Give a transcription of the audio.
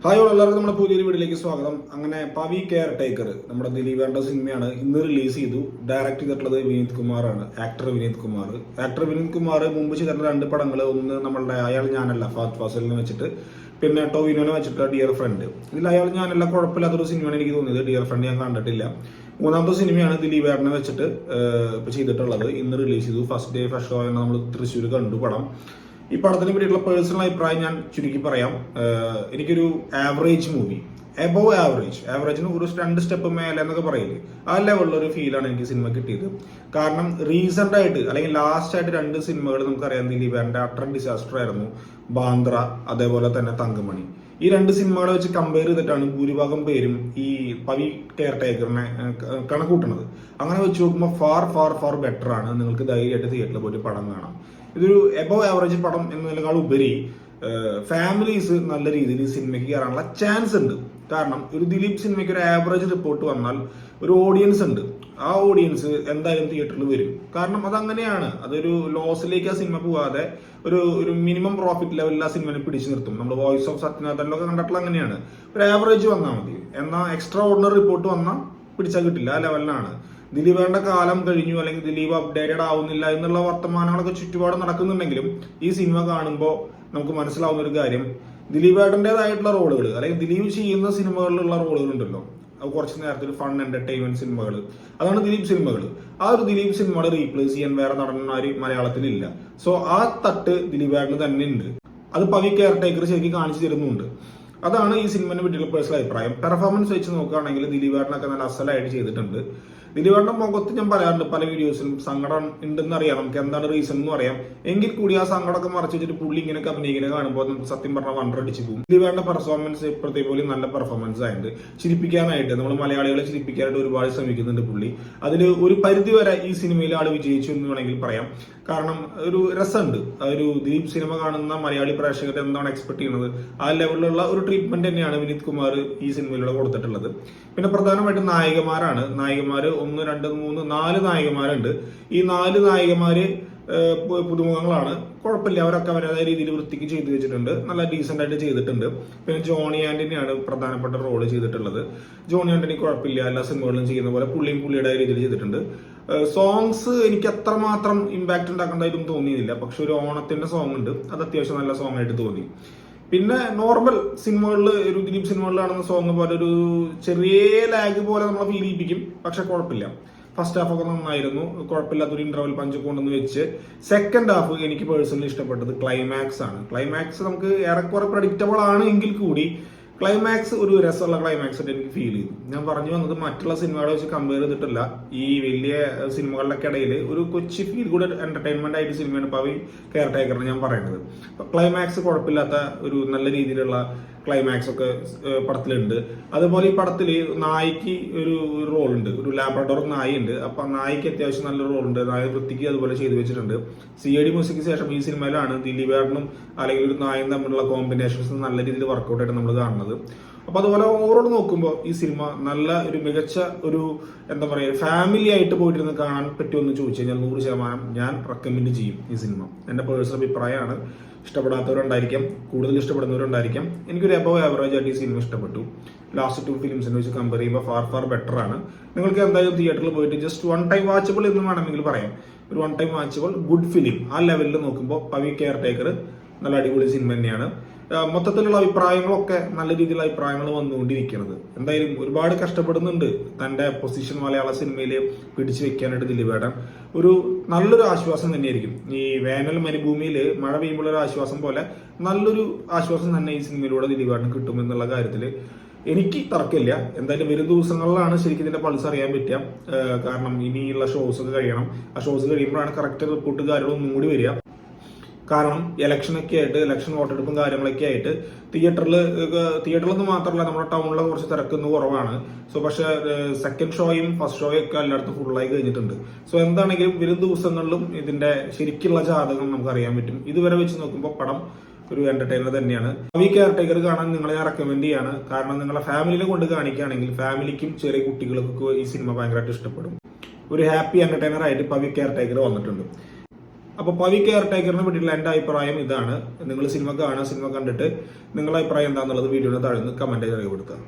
Hi എല്ലാവർക്കും നമ്മുടെ പുതിയൊരു വീഡിയോയിലേക്ക് സ്വാഗതം. അങ്ങനെ പവി കെയർ ടേക്കർ നമ്മുടെ ദിലീപേണ്ട സിനിമയാണ് ഇന്ന് റിലീസ് ചെയ്തു. ഡയറക്ട് ചെയ്തിട്ടുള്ളത് വിനീത് കുമാറാണ്, ആക്ടർ വിനീത് കുമാർ. വിനീത് കുമാർ മുമ്പ് ചെയ്തിട്ടുള്ള രണ്ട് പടങ്ങൾ, ഒന്ന് നമ്മളുടെ അയാൾ ഞാനല്ല ഫഹദ് ഫാസിലിനെ വെച്ചിട്ട്, പിന്നെ ടോവിനോനെ വെച്ചിട്ട് ഡിയർ ഫ്രണ്ട്. ഇതിൽ അയാൾ ഞാനല്ല കുഴപ്പമില്ലാത്തൊരു സിനിമയാണ് എനിക്ക് തോന്നിയത്. ഡിയർ ഫ്രണ്ട് ഞാൻ കണ്ടിട്ടില്ല. മൂന്നാമത്തെ സിനിമയാണ് ദിലീപേട്ടനെ വെച്ചിട്ട് ഇപ്പൊ ചെയ്തിട്ടുള്ളത്. ഇന്ന് റിലീസ് ചെയ്തു. ഫസ്റ്റ് ഡേ ഫസ്റ്റ് ഷോ നമ്മൾ തൃശ്ശൂർ കണ്ടു പടം. ഈ പടത്തിനെ പറ്റിയിട്ടുള്ള പേഴ്സണൽ അഭിപ്രായം ഞാൻ ചുരുക്കി പറയാം. എനിക്കൊരു ആവറേജ് മൂവി, എബോവ് ആവറേജിന് ഒരു 2 സ്റ്റെപ്പ് മേലെ എന്നൊക്കെ പറയില്ലേ, ആ ലെവലിലൊരു ഫീലാണ് എനിക്ക് സിനിമ കിട്ടിയത്. കാരണം റീസെന്റ് ആയിട്ട് അല്ലെങ്കിൽ ലാസ്റ്റ് ആയിട്ട് 2 സിനിമകൾ നമുക്കറിയാം ദിലീപേന്റെ അട്ടർ ഡിസാസ്റ്റർ ആയിരുന്നു, ബാന്ദ്ര, അതേപോലെ തന്നെ തങ്കമണി. ഈ 2 സിനിമകളെ വെച്ച് കമ്പയർ ചെയ്തിട്ടാണ് ഭൂരിഭാഗം പേരും ഈ പവി കെയർ ടേക്കറിനെ കണക്കൂട്ടുന്നത്. അങ്ങനെ വെച്ച് നോക്കുമ്പോൾ ഫാർ ഫാർ ഫാർ ബെറ്റർ ആണ്. നിങ്ങൾക്ക് ധൈര്യമായിട്ട് തിയേറ്ററിൽ പോയിട്ട് പടം കാണാം. ഇതൊരു എബോവ് ആവറേജ് പടം എന്നതിനേക്കാൾ ഉപരി ഫാമിലീസ് നല്ല രീതിയിൽ സിനിമയ്ക്ക് കയറാനുള്ള ചാൻസ് ഉണ്ട്. കാരണം ഒരു ദിലീപ് സിനിമയ്ക്ക് ഒരു ആവറേജ് റിപ്പോർട്ട് വന്നാൽ ഒരു ഓഡിയൻസ് ഉണ്ട്. ആ ഓഡിയൻസ് എന്തായാലും തിയേറ്ററിൽ വരും. കാരണം അതങ്ങനെയാണ്. അതൊരു ലോസിലേക്ക് ആ സിനിമ പോവാതെ ഒരു മിനിമം പ്രോഫിറ്റ് ലെവലിൽ ആ സിനിമയെ പിടിച്ചു നിർത്തും. നമ്മൾ വോയിസ് ഓഫ് സത്യനാഥനിലൊക്കെ കണ്ടിട്ടുള്ള അങ്ങനെയാണ്. ഒരു ആവറേജ് വന്നാൽ മതി. എന്നാൽ എക്സ്ട്രാ ഓർഡിനറി റിപ്പോർട്ട് വന്നാൽ പിടിച്ചാൽ കിട്ടില്ല. ആ ലെവലിലാണ്. ദിലീപേണ്ട കാലം കഴിഞ്ഞു, അല്ലെങ്കിൽ ദിലീപ് അപ്ഡേറ്റഡ് ആവുന്നില്ല എന്നുള്ള വർത്തമാനങ്ങളൊക്കെ ചുറ്റുപാട് നടക്കുന്നുണ്ടെങ്കിലും ഈ സിനിമ കാണുമ്പോൾ നമുക്ക് മനസ്സിലാവുന്ന ഒരു കാര്യം, ദിലീപേട്ടൻ്റെതായിട്ടുള്ള റോളുകൾ, അല്ലെങ്കിൽ ദിലീപ് ചെയ്യുന്ന സിനിമകളിലുള്ള റോളുകൾ ഉണ്ടല്ലോ, അത് കുറച്ച് നേരത്തെ ഒരു ഫൺ എന്റർടൈൻമെന്റ് സിനിമകൾ, അതാണ് ദിലീപ് സിനിമകൾ. ആ ഒരു ദിലീപ് സിനിമകളെ റീപ്ലേസ് ചെയ്യാൻ വേറെ നടന്മാര് മലയാളത്തിലില്ല. സോ ആ തട്ട് ദിലീപേട്ടന് തന്നെ ഉണ്ട്. അത് പവി കെയർ ടേക്കർ ശരിക്കും കാണിച്ചു തരുന്നുണ്ട്. അതാണ് ഈ സിനിമയെ പറ്റിയുള്ള പേഴ്സണൽ അഭിപ്രായം. പെർഫോമൻസ് വെച്ച് നോക്കുകയാണെങ്കിൽ ദിലീപേട്ടനൊക്കെ നല്ല അസലായിട്ട് ചെയ്തിട്ടുണ്ട്. ദിലീപേട്ടന്റെ മുഖത്ത് ഞാൻ പറയാറുണ്ട് പല വീഡിയോസിലും, സങ്കടം ഉണ്ടെന്ന് അറിയാം, നമുക്ക് എന്താണ് റീസൺ എന്ന് അറിയാം. എങ്കിൽ കൂടി ആ സങ്കടമൊക്കെ മറച്ചു വെച്ചിട്ട് പുള്ളി ഇങ്ങനെയൊക്കെ അഭിനയിക്കുന്നത് കാണുമ്പോൾ നമുക്ക് സത്യം പറഞ്ഞാൽ വണ്ടടിച്ചു പോകും. ദിലീപേട്ടന്റെ പെർഫോമൻസ് ഇപ്പോഴത്തെ പോലെ നല്ല പെർഫോമൻസ് ആയിട്ട് ചിരിപ്പിക്കാനായിട്ട്, നമ്മൾ മലയാളികളെ ചിരിപ്പിക്കാനായിട്ട് ഒരുപാട് ശ്രമിക്കുന്നുണ്ട് പുള്ളി. അതിൽ ഒരു പരിധി വരെ ഈ സിനിമയിൽ ആള് വിജയിച്ചു എന്ന് വേണമെങ്കിൽ പറയാം. കാരണം ഒരു രസമുണ്ട്. ഒരു ദിലീപ് സിനിമ കാണുന്ന മലയാളി പ്രേക്ഷകർ എന്താണ് എക്സ്പെക്ട് ചെയ്യുന്നത്, ആ ലെവലിലുള്ള ഒരു ട്രീറ്റ്മെന്റ് തന്നെയാണ് വിനീത് കുമാർ ഈ സിനിമയിലൂടെ കൊടുത്തിട്ടുള്ളത്. പിന്നെ പ്രധാനമായിട്ടും നായികമാരാണ്. 1, 2, 3, 4 നായികമാരുണ്ട്. ഈ 4 നായികമാര് പുതുമുഖങ്ങളാണ്. കുഴപ്പമില്ല, അവരൊക്കെ അവരുടേതായ രീതിയിൽ വൃത്തിക്ക് ചെയ്തു വെച്ചിട്ടുണ്ട്. നല്ല ഡീസെന്റ് ആയിട്ട് ചെയ്തിട്ടുണ്ട്. പിന്നെ ജോണി ആന്റണിയാണ് പ്രധാനപ്പെട്ട റോള് ചെയ്തിട്ടുള്ളത്. ജോണി ആന്റണി കുഴപ്പമില്ല, എല്ലാ സിനിമകളിലും ചെയ്യുന്ന പോലെ പുള്ളിയുടെ രീതിയിൽ ചെയ്തിട്ടുണ്ട്. സോങ്സ് എനിക്ക് അത്രമാത്രം ഇമ്പാക്ട് ഉണ്ടാക്കേണ്ടതായിട്ടും തോന്നിയില്ല. പക്ഷെ ഒരു ഓണത്തിന്റെ സോങ് ഉണ്ട്, അത് അത്യാവശ്യം നല്ല സോങ് ആയിട്ട് തോന്നി. പിന്നെ നോർമൽ സിനിമകളിൽ, ഒരു ദിലീപ് സിനിമകളിലാണെന്ന സോങ് പോലെ ഒരു ചെറിയ ലാഗ് പോലെ നമ്മളെ ഫീൽ ചെയ്യിപ്പിക്കും. പക്ഷെ കുഴപ്പമില്ല. ഫസ്റ്റ് ഹാഫ് ഒക്കെ നന്നായിരുന്നു. കുഴപ്പമില്ലാത്തൊരു ഇന്റർവൽ പഞ്ച് കൊണ്ടെന്ന് വെച്ച് സെക്കൻഡ് ഹാഫ് എനിക്ക് പേഴ്സണലി ഇഷ്ടപ്പെട്ടത് ക്ലൈമാക്സ് ആണ്. ക്ലൈമാക്സ് നമുക്ക് ഏറെക്കുറെ പ്രഡിക്റ്റബിൾ ആണ് എങ്കിൽ കൂടി ക്ലൈമാക്സ് ഒരു രസമുള്ള ക്ലൈമാക്സ് ആയിട്ട് എനിക്ക് ഫീൽ ചെയ്തു. ഞാൻ പറഞ്ഞു വന്നത് മറ്റുള്ള സിനിമകളെ വെച്ച് കമ്പയർ ചെയ്തിട്ടില്ല. ഈ വലിയ സിനിമകളുടെ ഇടയിൽ ഒരു കൊച്ചി ഫീൽ ഗുഡ് എന്റർടൈൻമെന്റ് ആയിട്ട് സിനിമയാണ് പവി കെയർ ടേക്കറിന് ഞാൻ പറയുന്നത്. ക്ലൈമാക്സ് കുഴപ്പമില്ലാത്ത ഒരു നല്ല രീതിയിലുള്ള ക്ലൈമാക്സ് ഒക്കെ പടത്തിലുണ്ട്. അതുപോലെ ഈ പടത്തിൽ നായിക്ക് ഒരു റോൾ ഉണ്ട്, ഒരു ലാബ്രഡോർ നായി ഉണ്ട്. അപ്പൊ നായിക്ക് അത്യാവശ്യം നല്ല റോൾ ഉണ്ട്. നായ വൃത്തിക്ക് അതുപോലെ ചെയ്തു വെച്ചിട്ടുണ്ട്. CID മ്യൂസിക്ക് ശേഷം ഈ സിനിമയിലാണ് ദിലീപേട്ടനും അല്ലെങ്കിൽ ഒരു നായും തമ്മിലുള്ള കോമ്പിനേഷൻസ് നല്ല രീതിയിൽ വർക്കൗട്ട് ആയിട്ട് നമ്മൾ കാണുന്നത്. അപ്പൊ അതുപോലെ ഓവറോൾ നോക്കുമ്പോൾ ഈ സിനിമ നല്ല ഒരു മികച്ച ഒരു എന്താ പറയുക, ഫാമിലി ആയിട്ട് പോയിട്ടിരുന്ന് കാണാൻ പറ്റുമെന്ന് ചോദിച്ചു കഴിഞ്ഞാൽ 100% ഞാൻ റെക്കമെൻഡ് ചെയ്യും ഈ സിനിമ. എന്റെ പേഴ്സണൽ അഭിപ്രായമാണ്. ഇഷ്ടപ്പെടാത്തവരുണ്ടായിരിക്കാം, കൂടുതൽ ഇഷ്ടപ്പെടുന്നവരുണ്ടായിരിക്കാം. എനിക്കൊരു എബോവ് ആവറേജ് ആയിട്ട് ഈ സിനിമ ഇഷ്ടപ്പെട്ടു. ലാസ്റ്റ് 2 ഫിലിംസിനെ വെച്ച് കമ്പയർ ചെയ്യുമ്പോൾ ഫാർ ഫാർ ബെറ്റർ ആണ്. നിങ്ങൾക്ക് എന്തായാലും തിയേറ്ററിൽ പോയിട്ട് ജസ്റ്റ് 1 ടൈം വാച്ചബിൾ എന്ന് വേണമെങ്കിൽ പറയാം. ഒരു 1 ടൈം വാച്ചബിൾ ഗുഡ് ഫിലിം. ആ ലെവലിൽ നോക്കുമ്പോൾ പവി കെയർ ടേക്കർ നല്ല അടിപൊളി സിനിമ തന്നെയാണ്. മൊത്തത്തിലുള്ള അഭിപ്രായങ്ങളൊക്കെ നല്ല രീതിയിലുള്ള അഭിപ്രായങ്ങൾ വന്നുകൊണ്ടിരിക്കുന്നത്. എന്തായാലും ഒരുപാട് കഷ്ടപ്പെടുന്നുണ്ട് തന്റെ പൊസിഷൻ മലയാള സിനിമയിൽ പിടിച്ചു വെക്കാനായിട്ട് ദിലീപേട്ടൻ. ഒരു നല്ലൊരു ആശ്വാസം തന്നെയായിരിക്കും. ഈ വേനൽ മരുഭൂമിയിൽ മഴ പെയ്യുമ്പോൾ ഒരു ആശ്വാസം പോലെ നല്ലൊരു ആശ്വാസം തന്നെ ഈ സിനിമയിലൂടെ ദിലീപേട്ടൻ കിട്ടുമെന്നുള്ള കാര്യത്തിൽ എനിക്ക് തർക്കമില്ല. എന്തായാലും വരും ദിവസങ്ങളിലാണ് ശരിക്കും ഇതിന്റെ പൾസ് അറിയാൻ പറ്റുക. കാരണം ഇനിയുള്ള ഷോസ് ഒക്കെ കഴിയണം. ആ ഷോസ് കഴിയുമ്പോഴാണ് കറക്റ്റ് റിപ്പോർട്ട് കാര്യങ്ങളൊന്നും കൂടി വരിക. കാരണം ഇലക്ഷനൊക്കെ ആയിട്ട്, ഇലക്ഷൻ വോട്ടെടുപ്പും കാര്യങ്ങളൊക്കെ ആയിട്ട് തിയേറ്ററിലൊന്നും മാത്രമല്ല നമ്മുടെ ടൗണിലെ കുറച്ച് തിരക്കൊന്ന് കുറവാണ്. സോ പക്ഷെ സെക്കൻഡ് ഷോയും ഫസ്റ്റ് ഷോയും ഒക്കെ എല്ലായിടത്തും ഫുള്ളായി കഴിഞ്ഞിട്ടുണ്ട്. സോ എന്താണെങ്കിലും വരും ദിവസങ്ങളിലും ഇതിന്റെ ശരിക്കുള്ള ജാതകം നമുക്ക് അറിയാൻ പറ്റും. ഇതുവരെ വെച്ച് നോക്കുമ്പോൾ പടം ഒരു എന്റർടൈനർ തന്നെയാണ്. പവി കെയർ ടേക്കർ കാണാൻ നിങ്ങളെ ഞാൻ റെക്കമെൻഡ് ചെയ്യാണ്. കാരണം നിങ്ങളെ ഫാമിലിനെ കൊണ്ട് കാണിക്കുകയാണെങ്കിൽ ഫാമിലിക്കും ചെറിയ കുട്ടികൾക്കൊക്കെ ഈ സിനിമ ഭയങ്കരമായിട്ട് ഇഷ്ടപ്പെടും. ഒരു ഹാപ്പി എന്റർടൈനർ ആയിട്ട് പവി കെയർ ടേക്കർ വന്നിട്ടുണ്ട്. അപ്പോൾ പവി കെയർ ടേക്കറിനെ പറ്റിയുള്ള എൻ്റെ അഭിപ്രായം ഇതാണ്. നിങ്ങൾ സിനിമ കാണുക, സിനിമ കണ്ടിട്ട് നിങ്ങളുടെ അഭിപ്രായം എന്താണെന്നുള്ളത് വീഡിയോയുടെ താഴെ നിന്ന് കമന്റ് ചെയ്ത് രേഖപ്പെടുത്തുക.